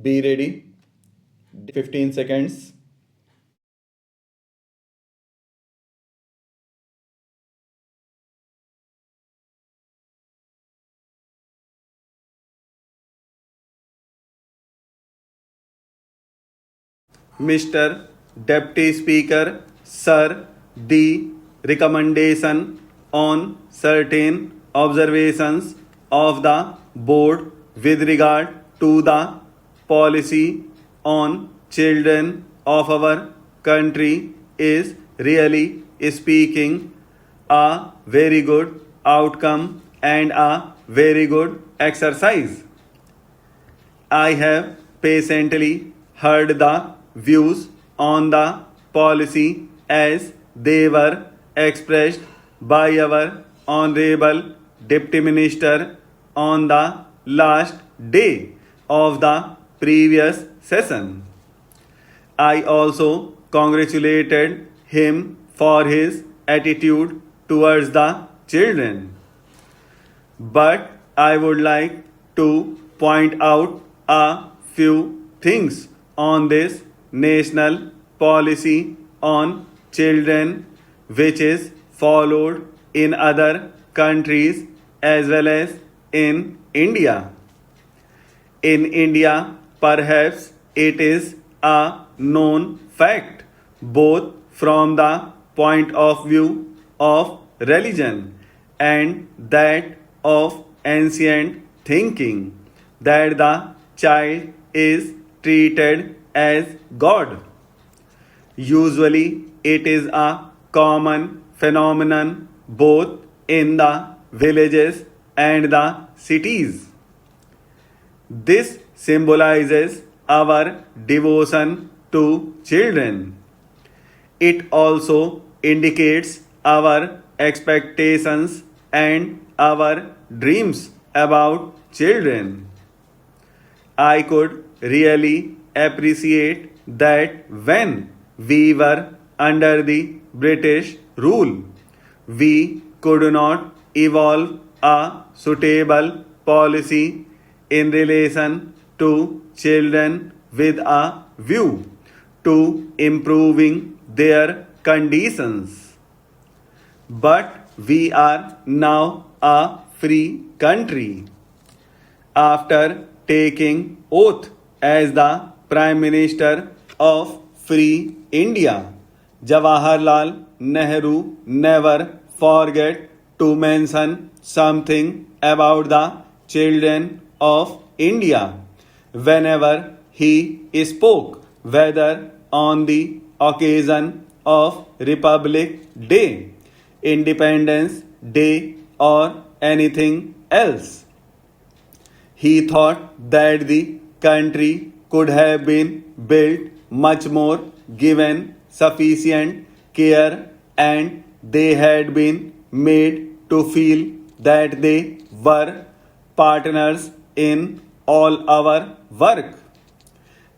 Be ready. 15 seconds. Mr. Deputy Speaker, Sir, the recommendation on certain observations of the board with regard to the policy on children of our country is really speaking a very good outcome and a very good exercise. I have patiently heard the views on the policy as they were expressed by our Honorable Deputy Minister on the last day of the previous session. I also congratulated him for his attitude towards the children. But I would like to point out a few things on this national policy on children which is followed in other countries as well as in India. In India, perhaps it is a known fact, both from the point of view of religion and that of ancient thinking, that the child is treated as God. Usually, it is a common phenomenon both in the villages and the cities. This symbolizes our devotion to children. It also indicates our expectations and our dreams about children. I could really appreciate that when we were under the British rule, we could not evolve a suitable policy in relation to children with a view to improving their conditions. But we are now a free country. After taking oath as the Prime Minister of Free India, Jawaharlal Nehru never forget to mention something about the children of India whenever he spoke, whether on the occasion of Republic Day, Independence Day, or anything else. He thought that the country could have been built much more given sufficient care and they had been made to feel that they were partners in all our work.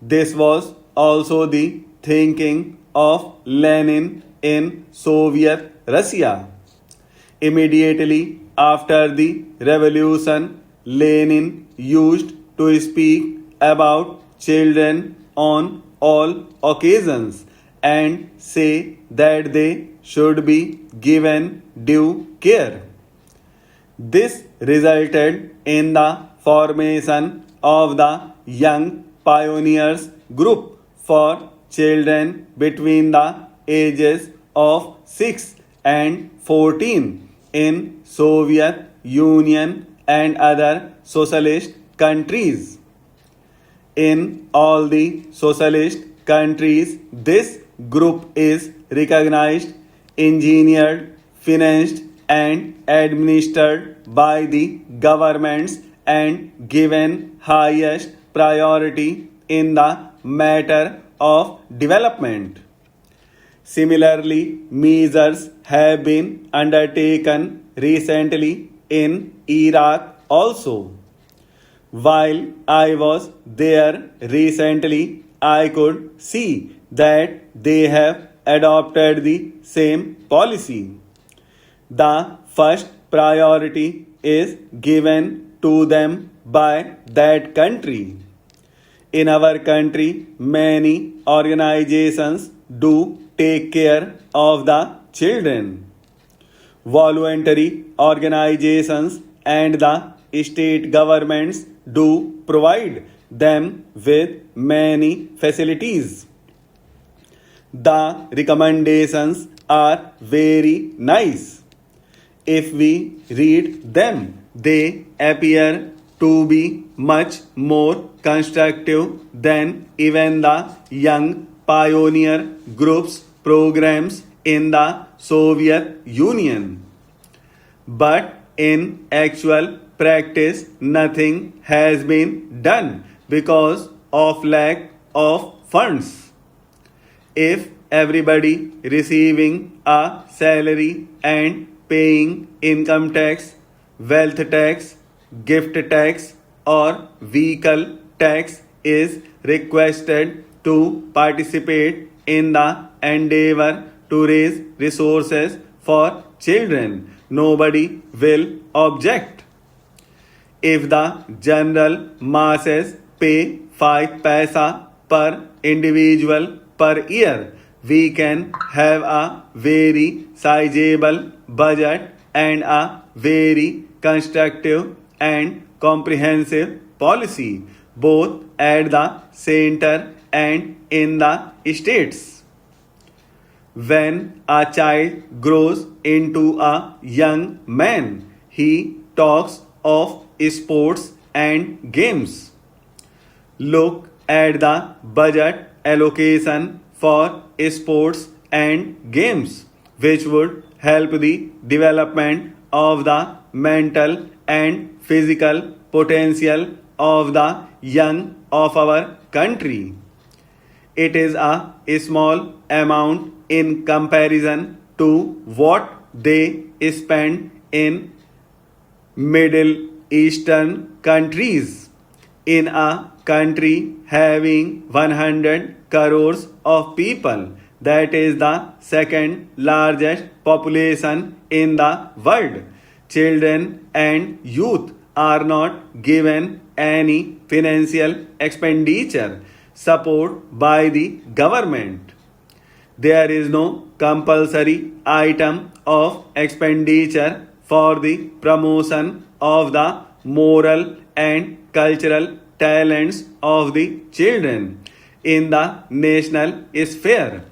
This was also the thinking of Lenin in Soviet Russia. Immediately after the revolution, Lenin used to speak about children on all occasions and say that they should be given due care. This resulted in the formation of the Young Pioneers Group for children between the ages of 6 and 14 in Soviet Union and other socialist countries. In all the socialist countries, this group is recognized, engineered, financed, and administered by the governments and given highest priority in the matter of development. Similarly, measures have been undertaken recently in Iraq also. While I was there recently, I could see that they have adopted the same policy. The first priority is given to them by that country. In our country, many organizations do take care of the children. Voluntary organizations and the state governments do provide them with many facilities. The recommendations are very nice. If we read them, they appear to be much more constructive than even the young pioneer groups programs in the Soviet Union. But in actual practice, nothing has been done because of lack of funds. If everybody receiving a salary and paying income tax, wealth tax, gift tax, or vehicle tax is requested to participate in the endeavor to raise resources for children, nobody will object. If the general masses pay 5 paisa per individual per year, we can have a very sizable budget and a very constructive and comprehensive policy, both at the center and in the states. When a child grows into a young man, he talks of sports and games. Look at the budget allocation for sports and games, which would help the development of the mental and physical potential of the young of our country. It is a small amount in comparison to what they spend in Middle Eastern countries. In a country having 100 crores of people, that is the second largest population in the world, children and youth are not given any financial expenditure support by the government. There is no compulsory item of expenditure for the promotion of the moral and cultural talents of the children in the national sphere.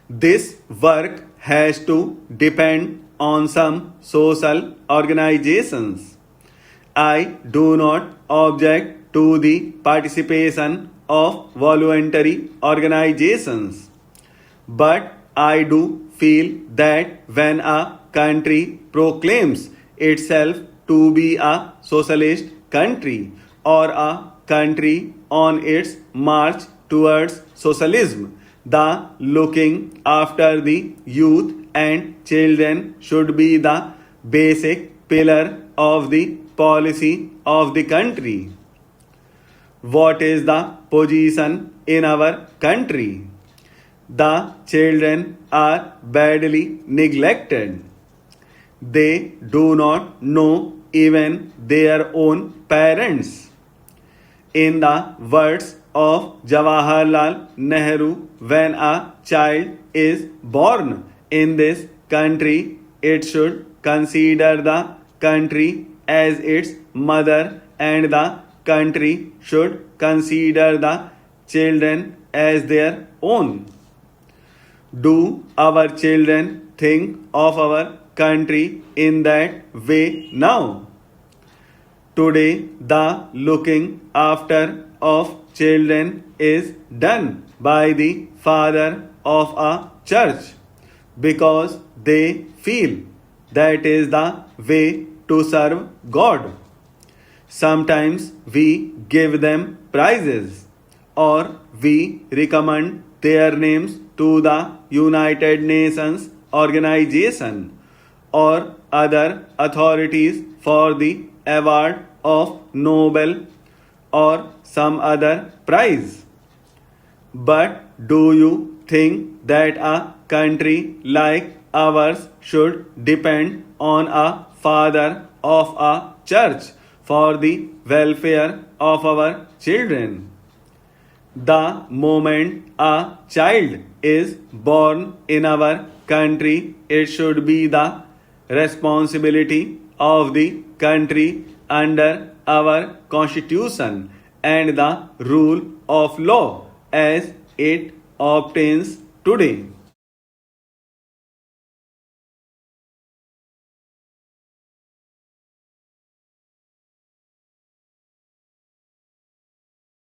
This work has to depend on some social organizations. I do not object to the participation of voluntary organizations, but I do feel that when a country proclaims itself to be a socialist country or a country on its march towards socialism, the looking after the youth and children should be the basic pillar of the policy of the country. What is the position in our country? The children are badly neglected. They do not know even their own parents. In the words of Jawaharlal Nehru, when a child is born in this country, it should consider the country as its mother and the country should consider the children as their own. Do our children think of our country in that way now? Today, the looking after of children is done by the father of a church because they feel that is the way to serve God. Sometimes we give them prizes or we recommend their names to the United Nations organization or other authorities for the award of Nobel or some other prize. But do you think that a country like ours should depend on a father of a church for the welfare of our children? The moment a child is born in our country, it should be the responsibility of the country under our constitution and the rule of law as it obtains today.